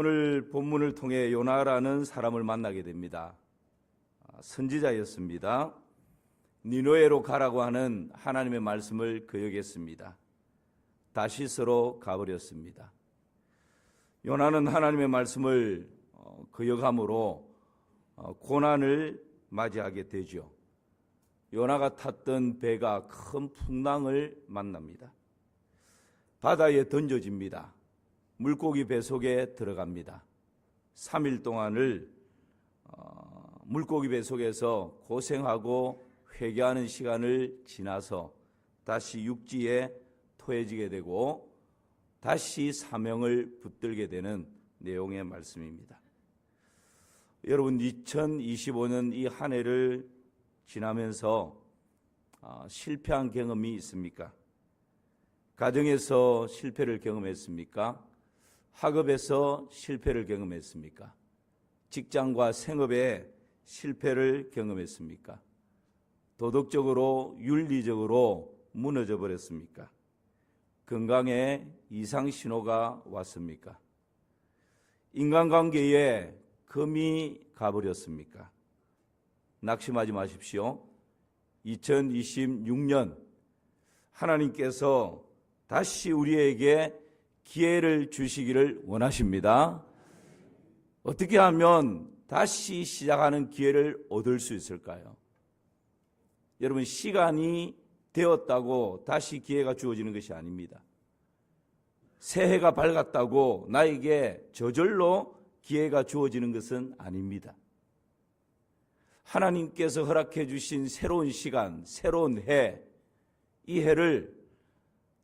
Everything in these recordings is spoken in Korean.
오늘 본문을 통해 요나라는 사람을 만나게 됩니다. 선지자였습니다. 니느웨로 가라고 하는 하나님의 말씀을 거역했습니다. 다시스로 가버렸습니다. 요나는 하나님의 말씀을 거역함으로 고난을 맞이하게 되죠. 요나가 탔던 배가 큰 풍랑을 만납니다. 바다에 던져집니다. 물고기 배 속에 들어갑니다. 3일 동안을 물고기 배 속에서 고생하고 회개하는 시간을 지나서 다시 육지에 토해지게 되고 다시 사명을 붙들게 되는 내용의 말씀입니다. 여러분, 2025년 이 한 해를 지나면서 실패한 경험이 있습니까? 가정에서 실패를 경험했습니까? 학업에서 실패를 경험했습니까? 직장과 생업에 실패를 경험했습니까? 도덕적으로, 윤리적으로 무너져 버렸습니까? 건강에 이상 신호가 왔습니까? 인간관계에 금이 가버렸습니까? 낙심하지 마십시오. 2026년 하나님께서 다시 우리에게 기회를 주시기를 원하십니다. 어떻게 하면 다시 시작하는 기회를 얻을 수 있을까요? 여러분, 시간이 되었다고 다시 기회가 주어지는 것이 아닙니다. 새해가 밝았다고 나에게 저절로 기회가 주어지는 것은 아닙니다. 하나님께서 허락해 주신 새로운 시간, 새로운 해, 이 해를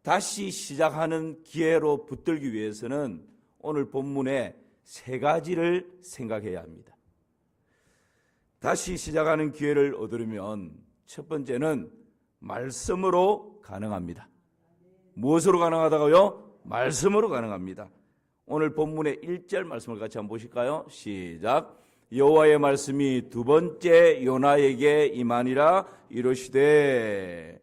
다시 시작하는 기회로 붙들기 위해서는 오늘 본문에 세 가지를 생각해야 합니다. 다시 시작하는 기회를 얻으려면 첫 번째는 말씀으로 가능합니다. 무엇으로 가능하다고요? 말씀으로 가능합니다. 오늘 본문의 1절 말씀을 같이 한번 보실까요? 시작. 여호와의 말씀이 두 번째 요나에게 임하니라 이르시되.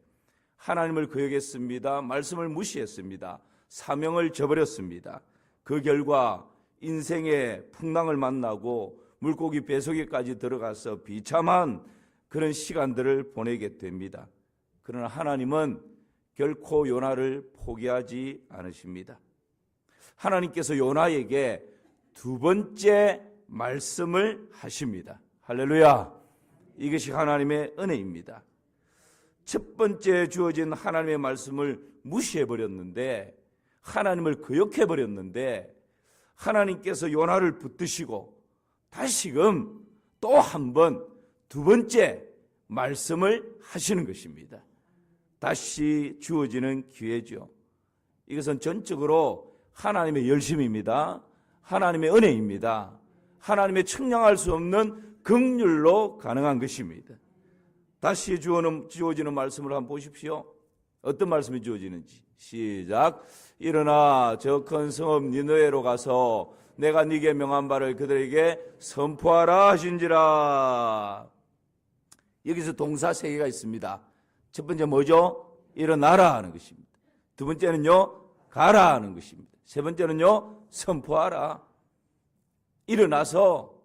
하나님을 거역했습니다. 말씀을 무시했습니다. 사명을 저버렸습니다. 그 결과 인생의 풍랑을 만나고 물고기 뱃속에까지 들어가서 비참한 그런 시간들을 보내게 됩니다. 그러나 하나님은 결코 요나를 포기하지 않으십니다. 하나님께서 요나에게 두 번째 말씀을 하십니다. 할렐루야. 이것이 하나님의 은혜입니다. 첫 번째 주어진 하나님의 말씀을 무시해버렸는데, 하나님을 거역해버렸는데, 하나님께서 요나를 붙드시고 다시금 또 한 번 두 번째 말씀을 하시는 것입니다. 다시 주어지는 기회죠. 이것은 전적으로 하나님의 열심입니다. 하나님의 은혜입니다. 하나님의 측량할 수 없는 긍휼로 가능한 것입니다. 다시 주어지는 말씀을 한번 보십시오. 어떤 말씀이 주어지는지. 시작. 일어나 저 큰 성읍 니느웨로 가서 내가 네게 명한 바를 그들에게 선포하라 하신지라. 여기서 동사 세 개가 있습니다. 첫 번째 뭐죠? 일어나라 하는 것입니다. 두 번째는요, 가라 하는 것입니다. 세 번째는요, 선포하라. 일어나서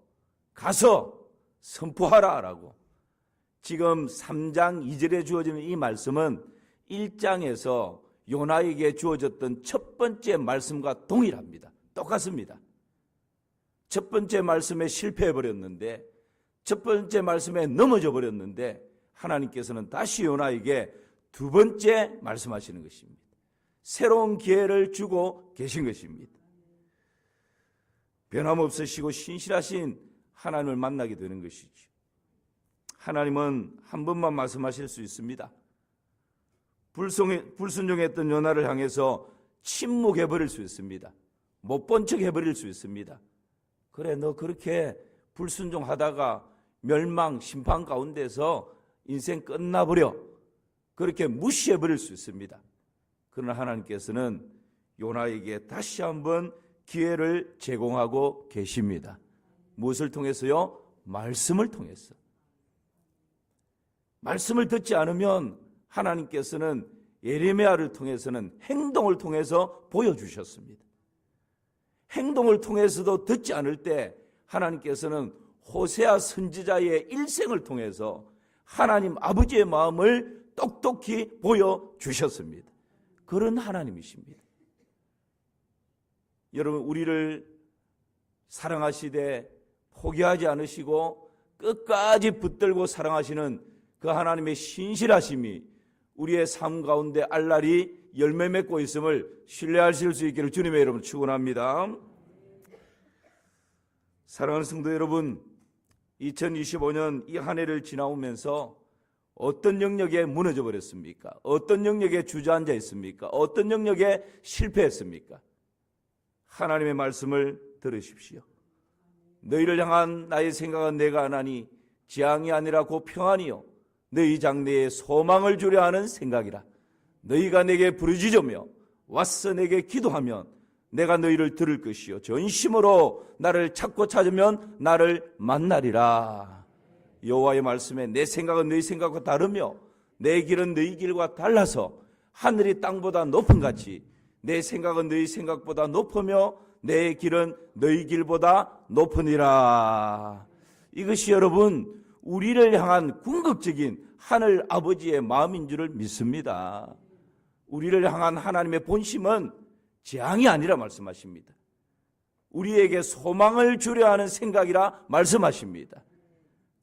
가서 선포하라 라고. 지금 3장 2절에 주어지는 이 말씀은 1장에서 요나에게 주어졌던 첫 번째 말씀과 동일합니다. 똑같습니다. 첫 번째 말씀에 실패해버렸는데, 첫 번째 말씀에 넘어져 버렸는데, 하나님께서는 다시 요나에게 두 번째 말씀하시는 것입니다. 새로운 기회를 주고 계신 것입니다. 변함없으시고 신실하신 하나님을 만나게 되는 것이죠. 하나님은 한 번만 말씀하실 수 있습니다. 불순종했던 요나를 향해서 침묵해버릴 수 있습니다. 못 본 척 해버릴 수 있습니다. 그래, 너 그렇게 불순종하다가 멸망, 심판 가운데서 인생 끝나버려. 그렇게 무시해버릴 수 있습니다. 그러나 하나님께서는 요나에게 다시 한번 기회를 제공하고 계십니다. 무엇을 통해서요? 말씀을 통해서. 말씀을 듣지 않으면 하나님께서는 예레미야를 통해서는 행동을 통해서 보여주셨습니다. 행동을 통해서도 듣지 않을 때 하나님께서는 호세아 선지자의 일생을 통해서 하나님 아버지의 마음을 똑똑히 보여주셨습니다. 그런 하나님이십니다. 여러분, 우리를 사랑하시되 포기하지 않으시고 끝까지 붙들고 사랑하시는 그 하나님의 신실하심이 우리의 삶 가운데 알랄이 열매 맺고 있음을 신뢰하실 수 있기를 주님의 이름으로 축원합니다. 사랑하는 성도 여러분, 2025년 이 한 해를 지나오면서 어떤 영역에 무너져 버렸습니까? 어떤 영역에 주저앉아 있습니까? 어떤 영역에 실패했습니까? 하나님의 말씀을 들으십시오. 너희를 향한 나의 생각은 내가 안 하니 재앙이 아니라 곧 평안이요 너희 장래에 소망을 주려 하는 생각이라. 너희가 내게 부르짖으며 와서 내게 기도하면 내가 너희를 들을 것이요 전심으로 나를 찾고 찾으면 나를 만나리라. 여호와의 말씀에 내 생각은 너희 생각과 다르며 내 길은 너희 길과 달라서 하늘이 땅보다 높은 같이 내 생각은 너희 생각보다 높으며 내 길은 너희 길보다 높으니라. 이것이 여러분 우리를 향한 궁극적인 하늘 아버지의 마음인 줄을 믿습니다. 우리를 향한 하나님의 본심은 재앙이 아니라 말씀하십니다. 우리에게 소망을 주려 하는 생각이라 말씀하십니다.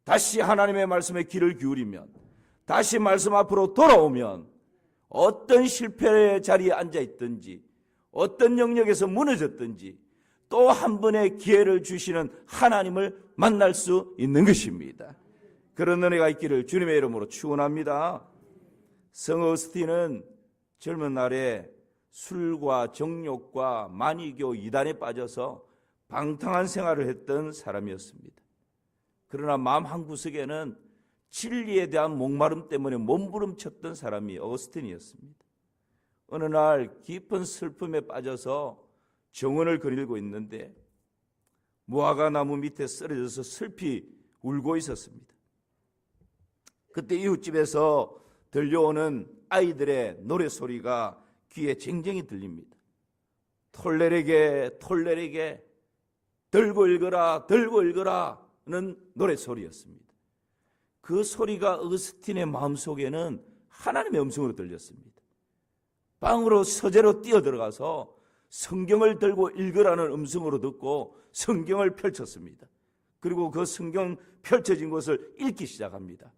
다시 하나님의 말씀에 귀를 기울이면, 다시 말씀 앞으로 돌아오면 어떤 실패의 자리에 앉아 있든지 어떤 영역에서 무너졌든지 또 한 번의 기회를 주시는 하나님을 만날 수 있는 것입니다. 그런 은혜가 있기를 주님의 이름으로 축원합니다. 성 어거스틴은 젊은 날에 술과 정욕과 만이교 이단에 빠져서 방탕한 생활을 했던 사람이었습니다. 그러나 마음 한구석에는 진리에 대한 목마름 때문에 몸부림쳤던 사람이 어거스틴이었습니다. 어느 날 깊은 슬픔에 빠져서 정원을 거닐고 있는데 무화과 나무 밑에 쓰러져서 슬피 울고 있었습니다. 그때 이웃집에서 들려오는 아이들의 노래소리가 귀에 쟁쟁이 들립니다. 톨레레게 톨레레게 들고 읽어라 들고 읽어라는 노래소리였습니다. 그 소리가 어거스틴의 마음속에는 하나님의 음성으로 들렸습니다. 방으로 서재로 뛰어들어가서 성경을 들고 읽으라는 음성으로 듣고 성경을 펼쳤습니다. 그리고 그 성경 펼쳐진 것을 읽기 시작합니다.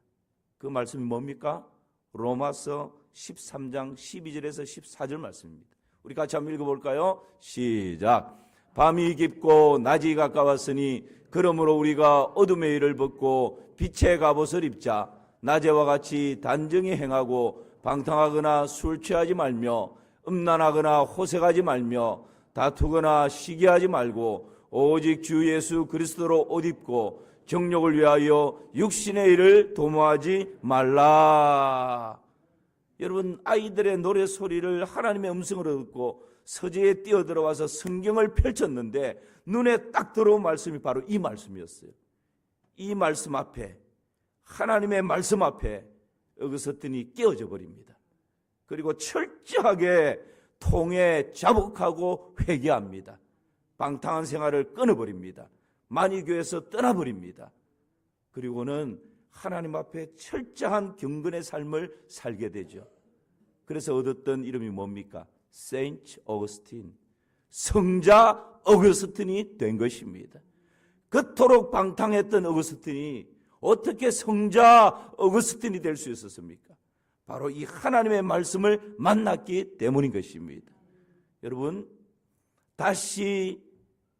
그 말씀이 뭡니까? 로마서 13장 12절에서 14절 말씀입니다. 우리 같이 한번 읽어볼까요? 시작. 밤이 깊고 낮이 가까웠으니 그러므로 우리가 어둠의 일을 벗고 빛의 갑옷을 입자. 낮에와 같이 단정히 행하고 방탕하거나 술 취하지 말며 음란하거나 호색하지 말며 다투거나 시기하지 말고 오직 주 예수 그리스도로 옷 입고 정욕을 위하여 육신의 일을 도모하지 말라. 여러분, 아이들의 노래소리를 하나님의 음성으로 듣고 서재에 뛰어들어와서 성경을 펼쳤는데 눈에 딱 들어온 말씀이 바로 이 말씀이었어요. 이 말씀 앞에, 하나님의 말씀 앞에 어거스틴이 깨어져 버립니다. 그리고 철저하게 통에 자복하고 회개합니다. 방탕한 생활을 끊어버립니다. 만이교에서 떠나버립니다. 그리고는 하나님 앞에 철저한 경건의 삶을 살게 되죠. 그래서 얻었던 이름이 뭡니까? 세인트 어거스틴, 성자 어거스틴이 된 것입니다. 그토록 방탕했던 어거스틴이 어떻게 성자 어거스틴이 될 수 있었습니까? 바로 이 하나님의 말씀을 만났기 때문인 것입니다. 여러분, 다시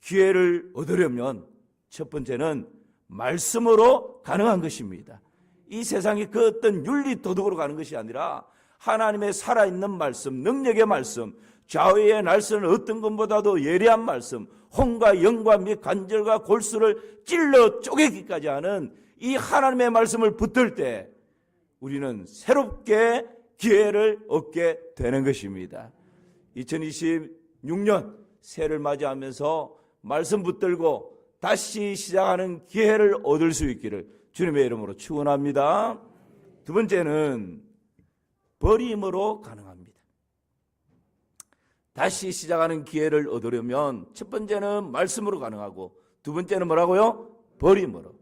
기회를 얻으려면 첫 번째는 말씀으로 가능한 것입니다. 이 세상이 그 어떤 윤리 도덕으로 가는 것이 아니라 하나님의 살아있는 말씀, 능력의 말씀, 좌우의 날선을 어떤 것보다도 예리한 말씀, 혼과 영과 및 관절과 골수를 찔러 쪼개기까지 하는 이 하나님의 말씀을 붙들 때 우리는 새롭게 기회를 얻게 되는 것입니다. 2026년 새해를 맞이하면서 말씀 붙들고 다시 시작하는 기회를 얻을 수 있기를 주님의 이름으로 축원합니다. 두 번째는 버림으로 가능합니다. 다시 시작하는 기회를 얻으려면 첫 번째는 말씀으로 가능하고 두 번째는 뭐라고요? 버림으로.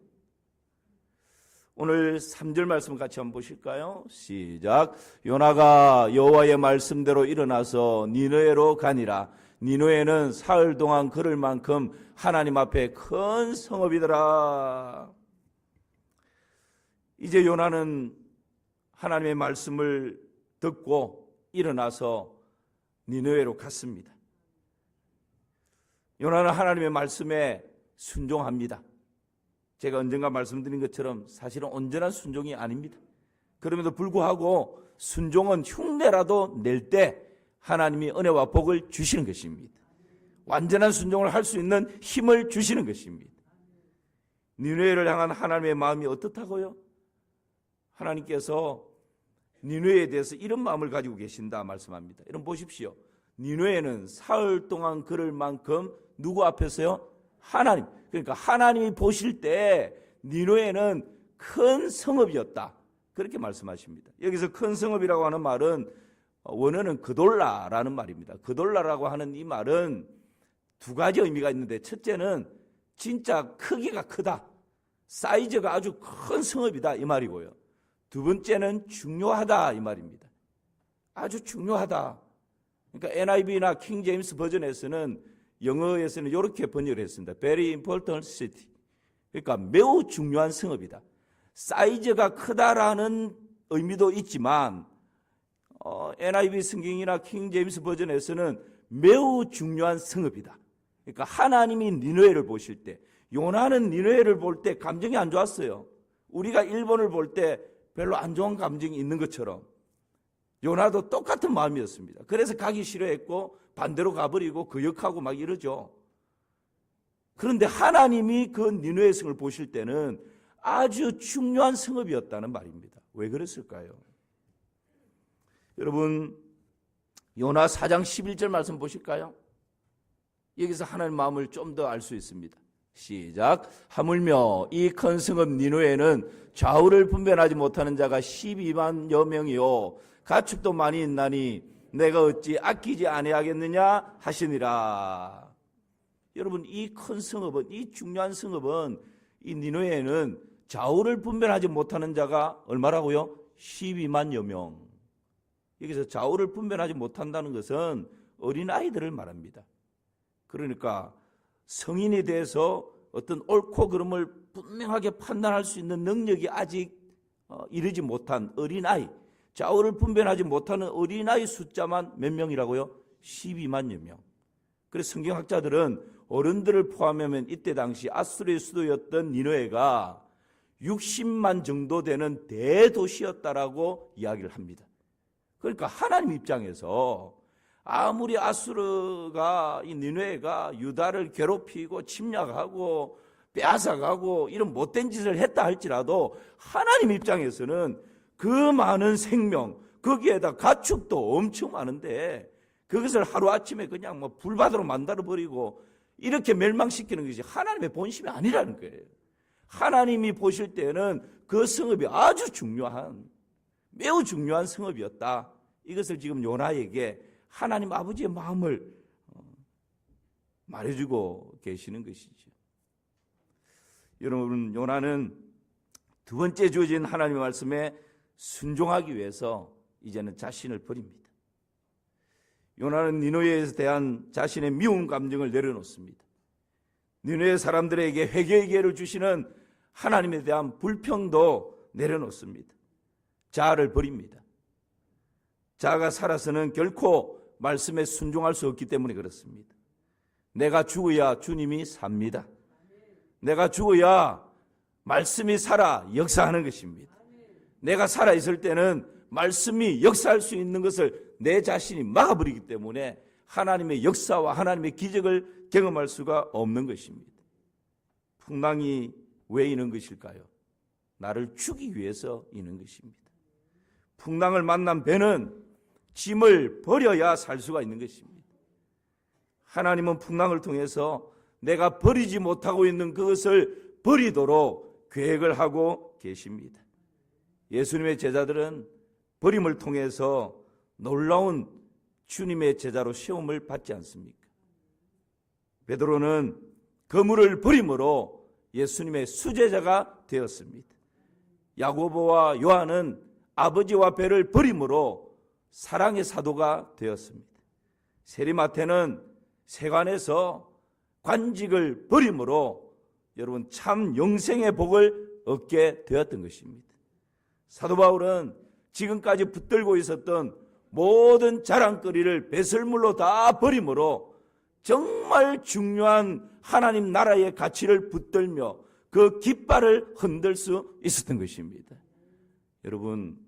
오늘 3절 말씀 같이 한번 보실까요? 시작. 요나가 여호와의 말씀대로 일어나서 니느웨로 가니라. 니느웨는 사흘 동안 걸을 만큼 하나님 앞에 큰 성읍이더라. 이제 요나는 하나님의 말씀을 듣고 일어나서 니느웨로 갔습니다. 요나는 하나님의 말씀에 순종합니다. 제가 언젠가 말씀드린 것처럼 사실은 온전한 순종이 아닙니다. 그럼에도 불구하고 순종은 흉내라도 낼 때 하나님이 은혜와 복을 주시는 것입니다. 완전한 순종을 할 수 있는 힘을 주시는 것입니다. 니느웨를 향한 하나님의 마음이 어떻다고요? 하나님께서 니느웨에 대해서 이런 마음을 가지고 계신다 말씀합니다. 여러분 보십시오. 니느웨는 사흘 동안 걸을 만큼 누구 앞에서요? 하나님. 그러니까 하나님이 보실 때 니느웨는 큰 성읍이었다. 그렇게 말씀하십니다. 여기서 큰 성읍이라고 하는 말은 원어는 그돌라라는 말입니다. 그돌라라고 하는 이 말은 두 가지 의미가 있는데 첫째는 진짜 크기가 크다. 사이즈가 아주 큰 성읍이다 이 말이고요. 두 번째는 중요하다 이 말입니다. 아주 중요하다. 그러니까 NIV나 킹 제임스 버전에서는 영어에서는 이렇게 번역을 했습니다. Very important city. 그러니까 매우 중요한 성읍이다. 사이즈가 크다라는 의미도 있지만 NIV 성경이나 킹 제임스 버전에서는 매우 중요한 성읍이다. 그러니까 하나님이 니느웨를 보실 때, 요나는 니느웨를 볼 때 감정이 안 좋았어요. 우리가 일본을 볼 때 별로 안 좋은 감정이 있는 것처럼 요나도 똑같은 마음이었습니다. 그래서 가기 싫어했고 반대로 가버리고 거역하고 막 이러죠. 그런데 하나님이 그 니느웨 성을 보실 때는 아주 중요한 성읍이었다는 말입니다. 왜 그랬을까요? 여러분 요나 4장 11절 말씀 보실까요? 여기서 하나님의 마음을 좀 더 알 수 있습니다. 시작. 하물며 이 큰 성읍 니느웨는 좌우를 분별하지 못하는 자가 12만여 명이요 가축도 많이 있나니 내가 어찌 아끼지 아니하겠느냐 하시니라. 여러분 이 큰 성읍은, 이 중요한 성읍은, 이 니느웨에는 좌우를 분별하지 못하는 자가 얼마라고요? 12만여 명. 여기서 좌우를 분별하지 못한다는 것은 어린아이들을 말합니다. 그러니까 성인에 대해서 어떤 옳고 그름을 분명하게 판단할 수 있는 능력이 아직 이르지 못한 어린아이, 좌우를 분별하지 못하는 어린아이 숫자만 몇 명이라고요? 12만여 명. 그래서 성경학자들은 어른들을 포함하면 이때 당시 아수르의 수도였던 니느웨가 60만 정도 되는 대도시였다라고 이야기를 합니다. 그러니까 하나님 입장에서 아무리 아수르가, 이 니느웨가 유다를 괴롭히고 침략하고 빼앗아가고 이런 못된 짓을 했다 할지라도 하나님 입장에서는 그 많은 생명, 거기에다 가축도 엄청 많은데 그것을 하루아침에 그냥 뭐 불바다로 만들어버리고 이렇게 멸망시키는 것이 하나님의 본심이 아니라는 거예요. 하나님이 보실 때는 그 성읍이 아주 중요한, 매우 중요한 성읍이었다. 이것을 지금 요나에게 하나님 아버지의 마음을 말해주고 계시는 것이죠. 여러분 요나는 두 번째 주어진 하나님의 말씀에 순종하기 위해서 이제는 자신을 버립니다. 요나는 니느웨에 대한 자신의 미운 감정을 내려놓습니다. 니느웨 사람들에게 회개의 기회를 주시는 하나님에 대한 불평도 내려놓습니다. 자아를 버립니다. 자아가 살아서는 결코 말씀에 순종할 수 없기 때문에 그렇습니다. 내가 죽어야 주님이 삽니다. 내가 죽어야 말씀이 살아 역사하는 것입니다. 내가 살아있을 때는 말씀이 역사할 수 있는 것을 내 자신이 막아버리기 때문에 하나님의 역사와 하나님의 기적을 경험할 수가 없는 것입니다. 풍랑이 왜 있는 것일까요? 나를 죽이기 위해서 있는 것입니다. 풍랑을 만난 배는 짐을 버려야 살 수가 있는 것입니다. 하나님은 풍랑을 통해서 내가 버리지 못하고 있는 그것을 버리도록 계획을 하고 계십니다. 예수님의 제자들은 버림을 통해서 놀라운 주님의 제자로 시험을 받지 않습니까? 베드로는 그물을 버림으로 예수님의 수제자가 되었습니다. 야고보와 요한은 아버지와 배를 버림으로 사랑의 사도가 되었습니다. 세리마태는 세관에서 관직을 버림으로 여러분 참 영생의 복을 얻게 되었던 것입니다. 사도 바울은 지금까지 붙들고 있었던 모든 자랑거리를 배설물로 다 버림으로 정말 중요한 하나님 나라의 가치를 붙들며 그 깃발을 흔들 수 있었던 것입니다. 여러분,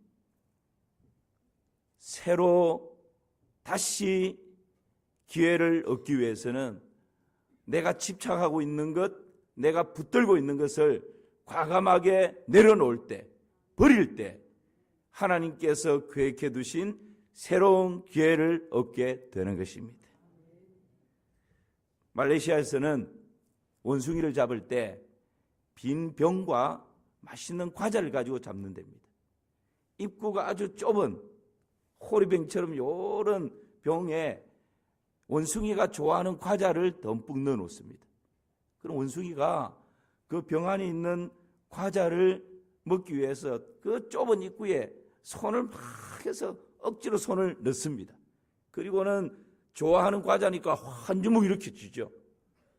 새로 다시 기회를 얻기 위해서는 내가 집착하고 있는 것, 내가 붙들고 있는 것을 과감하게 내려놓을 때, 버릴 때 하나님께서 계획해 두신 새로운 기회를 얻게 되는 것입니다. 말레이시아에서는 원숭이를 잡을 때 빈 병과 맛있는 과자를 가지고 잡는 데입니다. 입구가 아주 좁은 호리병처럼 이런 병에 원숭이가 좋아하는 과자를 듬뿍 넣어 놓습니다. 그럼 원숭이가 그 병 안에 있는 과자를 먹기 위해서 그 좁은 입구에 손을 막 해서 억지로 손을 넣습니다. 그리고는 좋아하는 과자니까 한 주먹 이렇게 쥐죠.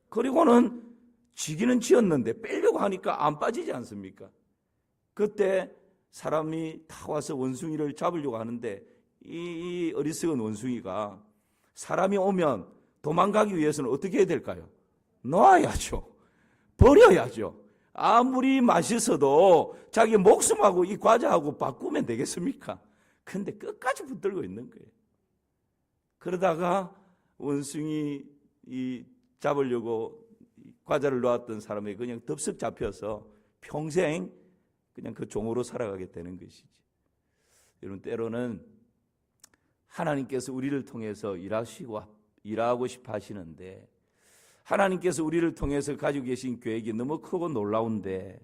그리고는 쥐기는 쥐었는데 빼려고 하니까 안 빠지지 않습니까? 그때 사람이 다 와서 원숭이를 잡으려고 하는데 이 어리석은 원숭이가 사람이 오면 도망가기 위해서는 어떻게 해야 될까요? 놓아야죠. 버려야죠. 아무리 맛있어도 자기 목숨하고 이 과자하고 바꾸면 되겠습니까? 근데 끝까지 붙들고 있는 거예요. 그러다가 원숭이 잡으려고 과자를 놓았던 사람이 그냥 덥석 잡혀서 평생 그냥 그 종으로 살아가게 되는 것이지. 여러분, 때로는 하나님께서 우리를 통해서 일하고 싶어 하시는데 하나님께서 우리를 통해서 가지고 계신 계획이 너무 크고 놀라운데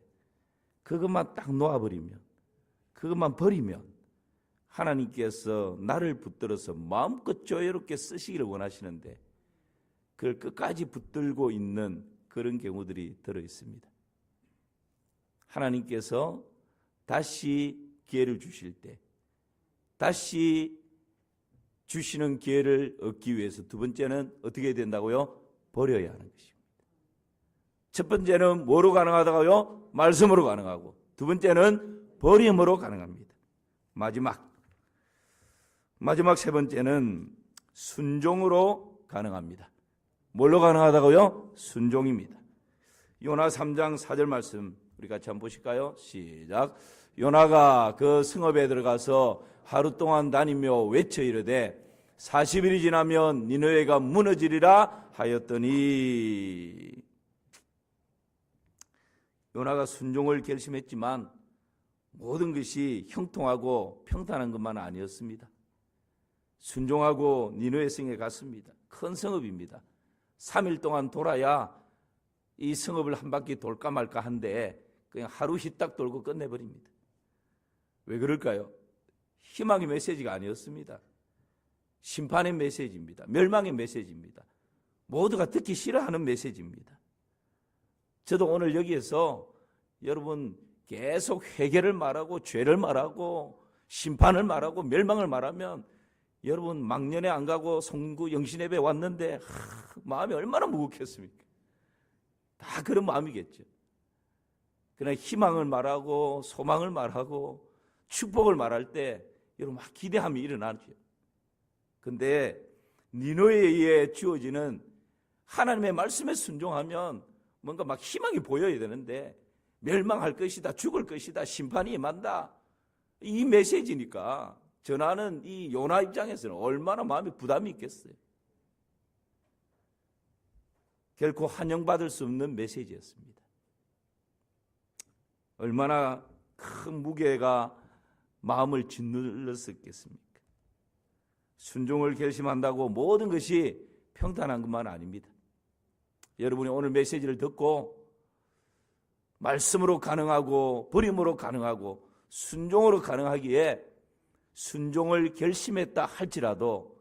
그것만 딱 놓아버리면, 그것만 버리면 하나님께서 나를 붙들어서 마음껏 조여롭게 쓰시기를 원하시는데 그걸 끝까지 붙들고 있는 그런 경우들이 들어 있습니다. 하나님께서 다시 기회를 주실 때, 다시 주시는 기회를 얻기 위해서 두 번째는 어떻게 해야 된다고요? 버려야 하는 것입니다. 첫 번째는 뭐로 가능하다고요? 말씀으로 가능하고, 두 번째는 버림으로 가능합니다. 마지막 세 번째는 순종으로 가능합니다. 뭘로 가능하다고요? 순종입니다. 요나 3장 4절 말씀 우리 같이 한번 보실까요? 시작. 요나가 그 성읍에 들어가서 하루 동안 다니며 외쳐 이르되 40일이 지나면 니느웨가 무너지리라 하였더니, 요나가 순종을 결심했지만 모든 것이 형통하고 평탄한 것만 아니었습니다. 순종하고 니느웨 성에 갔습니다. 큰 성읍입니다. 3일 동안 돌아야 이 성읍을 한 바퀴 돌까 말까 한데 그냥 하루 희딱 돌고 끝내버립니다. 왜 그럴까요? 희망의 메시지가 아니었습니다. 심판의 메시지입니다. 멸망의 메시지입니다. 모두가 듣기 싫어하는 메시지입니다. 저도 오늘 여기에서 여러분 계속 회개를 말하고 죄를 말하고 심판을 말하고 멸망을 말하면 여러분 망년에 안 가고 송구 영신예배 왔는데 마음이 얼마나 무겁겠습니까? 다 그런 마음이겠죠. 그러나 희망을 말하고 소망을 말하고 축복을 말할 때 여러분 막 기대함이 일어나죠. 근데 니느웨에 의해 주어지는 하나님의 말씀에 순종하면 뭔가 막 희망이 보여야 되는데 멸망할 것이다, 죽을 것이다, 심판이 임한다, 이 메시지니까 전하는 이 요나 입장에서는 얼마나 마음이 부담이 있겠어요. 결코 환영받을 수 없는 메시지였습니다. 얼마나 큰 무게가 마음을 짓눌렀었겠습니까? 순종을 결심한다고 모든 것이 평탄한 것만 아닙니다. 여러분이 오늘 메시지를 듣고 말씀으로 가능하고 버림으로 가능하고 순종으로 가능하기에 순종을 결심했다 할지라도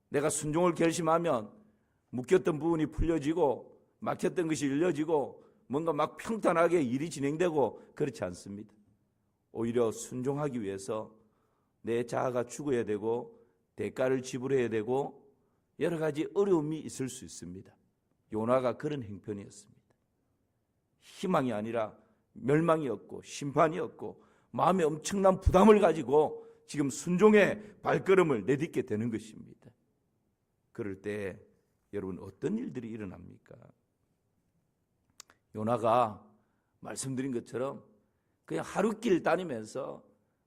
내가 순종을 결심하면 묶였던 부분이 풀려지고 막혔던 것이 열려지고 뭔가 막 평탄하게 일이 진행되고 그렇지 않습니다. 오히려 순종하기 위해서 내 자아가 죽어야 되고 대가를 지불해야 되고 여러 가지 어려움이 있을 수 있습니다. 요나가 그런 형편이었습니다. 희망이 아니라 멸망이었고 심판이었고 마음에 엄청난 부담을 가지고 지금 순종의 발걸음을 내딛게 되는 것입니다. 그럴 때 여러분 어떤 일들이 일어납니까? 요나가 말씀드린 것처럼 그냥 하루길 다니면서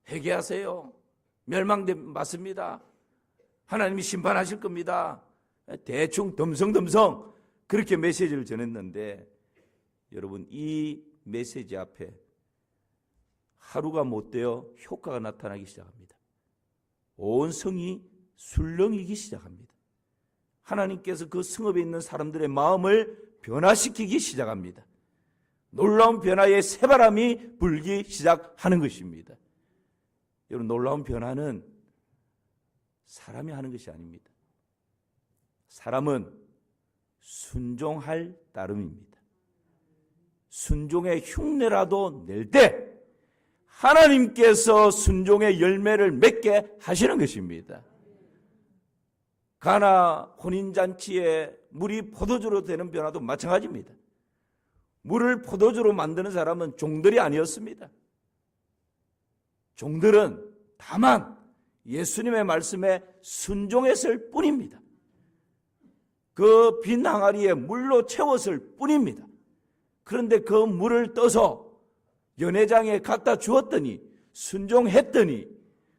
회개하세요. 멸망된 맞습니다. 하나님이 심판하실 겁니다. 대충 덤성덤성 그렇게 메시지를 전했는데 여러분 이 메시지 앞에 하루가 못되어 효과가 나타나기 시작합니다. 온 성이 술렁이기 시작합니다. 하나님께서 그 성읍에 있는 사람들의 마음을 변화시키기 시작합니다. 놀라운 변화의 새바람이 불기 시작하는 것입니다. 여러분 놀라운 변화는 사람이 하는 것이 아닙니다. 사람은 순종할 따름입니다. 순종의 흉내라도 낼 때 하나님께서 순종의 열매를 맺게 하시는 것입니다. 가나 혼인잔치에 물이 포도주로 되는 변화도 마찬가지입니다. 물을 포도주로 만드는 사람은 종들이 아니었습니다. 종들은 다만 예수님의 말씀에 순종했을 뿐입니다. 그 빈 항아리에 물로 채웠을 뿐입니다. 그런데 그 물을 떠서 연회장에 갖다 주었더니 순종했더니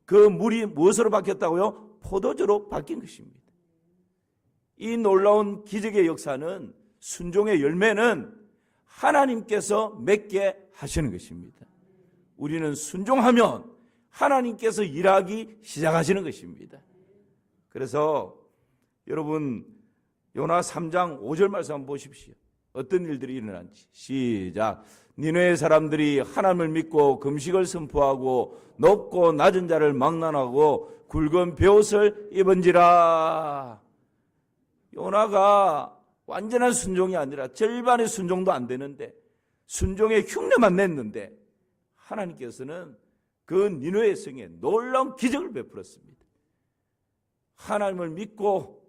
그 물이 무엇으로 바뀌었다고요? 포도주로 바뀐 것입니다. 이 놀라운 기적의 역사는 순종의 열매는 하나님께서 맺게 하시는 것입니다. 우리는 순종하면 하나님께서 일하기 시작하시는 것입니다. 그래서 여러분 요나 3장 5절 말씀 한번 보십시오. 어떤 일들이 일어난지. 시작. 니느웨 사람들이 하나님을 믿고 금식을 선포하고 높고 낮은 자를 막론하고 굵은 베옷을 입은지라. 요나가 완전한 순종이 아니라 절반의 순종도 안 되는데 순종의 흉내만 냈는데 하나님께서는 그 니느웨 성에 놀라운 기적을 베풀었습니다. 하나님을 믿고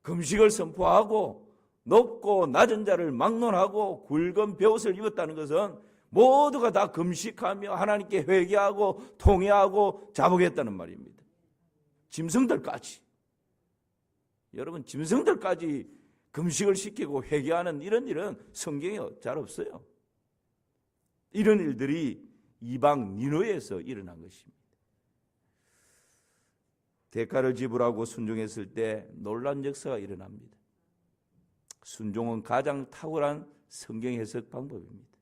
금식을 선포하고 높고 낮은 자를 막론하고 굵은 베옷을 입었다는 것은 모두가 다 금식하며 하나님께 회개하고 통회하고 자복했다는 말입니다. 짐승들까지. 여러분 짐승들까지 금식을 시키고 회개하는 이런 일은 성경에 잘 없어요. 이런 일들이 이방 니느웨에서 일어난 것입니다. 대가를 지불하고 순종했을 때 놀라운 역사가 일어납니다. 순종은 가장 탁월한 성경 해석 방법입니다.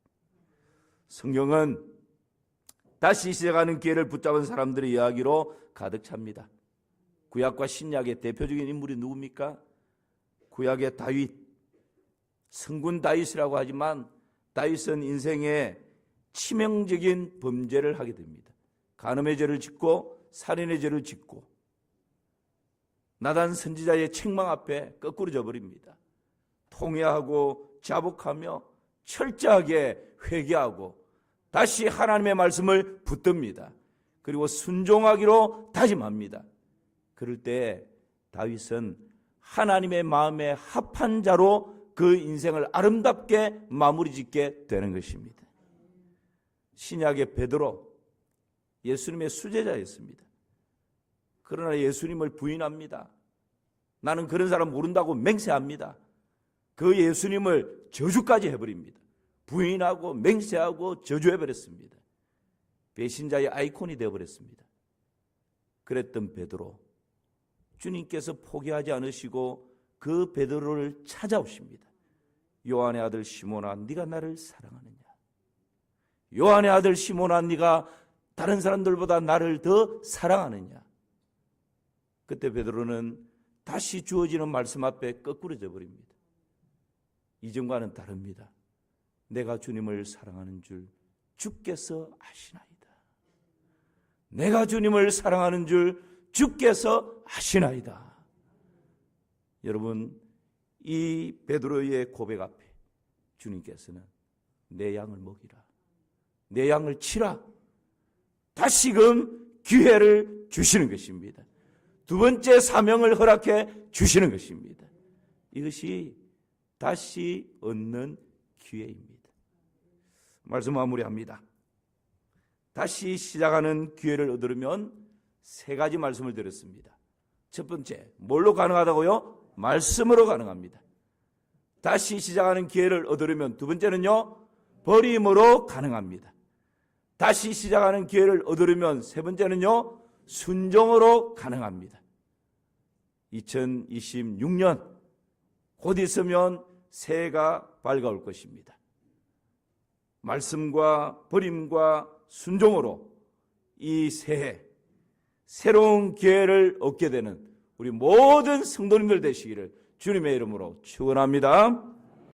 성경은 다시 시작하는 기회를 붙잡은 사람들의 이야기로 가득 찹니다. 구약과 신약의 대표적인 인물이 누굽니까? 구약의 다윗, 성군 다윗이라고 하지만 다윗은 인생에 치명적인 범죄를 하게 됩니다. 간음의 죄를 짓고 살인의 죄를 짓고 나단 선지자의 책망 앞에 거꾸로 져버립니다. 통회하고 자복하며 철저하게 회개하고 다시 하나님의 말씀을 붙듭니다. 그리고 순종하기로 다짐합니다. 그럴 때 다윗은 하나님의 마음에 합한 자로 그 인생을 아름답게 마무리 짓게 되는 것입니다. 신약의 베드로, 예수님의 수제자였습니다. 그러나 예수님을 부인합니다. 나는 그런 사람 모른다고 맹세합니다. 그 예수님을 저주까지 해버립니다. 부인하고 맹세하고 저주해버렸습니다. 배신자의 아이콘이 되어버렸습니다. 그랬던 베드로, 주님께서 포기하지 않으시고 그 베드로를 찾아오십니다. 요한의 아들 시몬아, 네가 나를 사랑하느냐? 요한의 아들 시몬아, 네가 다른 사람들보다 나를 더 사랑하느냐? 그때 베드로는 다시 주어지는 말씀 앞에 거꾸로 져버립니다. 이전과는 다릅니다. 내가 주님을 사랑하는 줄 주께서 아시나이다. 내가 주님을 사랑하는 줄 주께서 아시나이다. 여러분, 이 베드로의 고백 앞에 주님께서는 내 양을 먹이라, 내 양을 치라, 다시금 기회를 주시는 것입니다. 두 번째 사명을 허락해 주시는 것입니다. 이것이 다시 얻는 기회입니다. 말씀 마무리합니다. 다시 시작하는 기회를 얻으려면 세 가지 말씀을 드렸습니다. 첫 번째, 뭘로 가능하다고요? 말씀으로 가능합니다. 다시 시작하는 기회를 얻으려면 두 번째는요, 버림으로 가능합니다. 다시 시작하는 기회를 얻으려면 세 번째는요, 순종으로 가능합니다. 2026년 곧 있으면 새해가 밝아올 것입니다. 말씀과 버림과 순종으로 이 새해 새로운 기회를 얻게 되는 우리 모든 성도님들 되시기를 주님의 이름으로 축원합니다.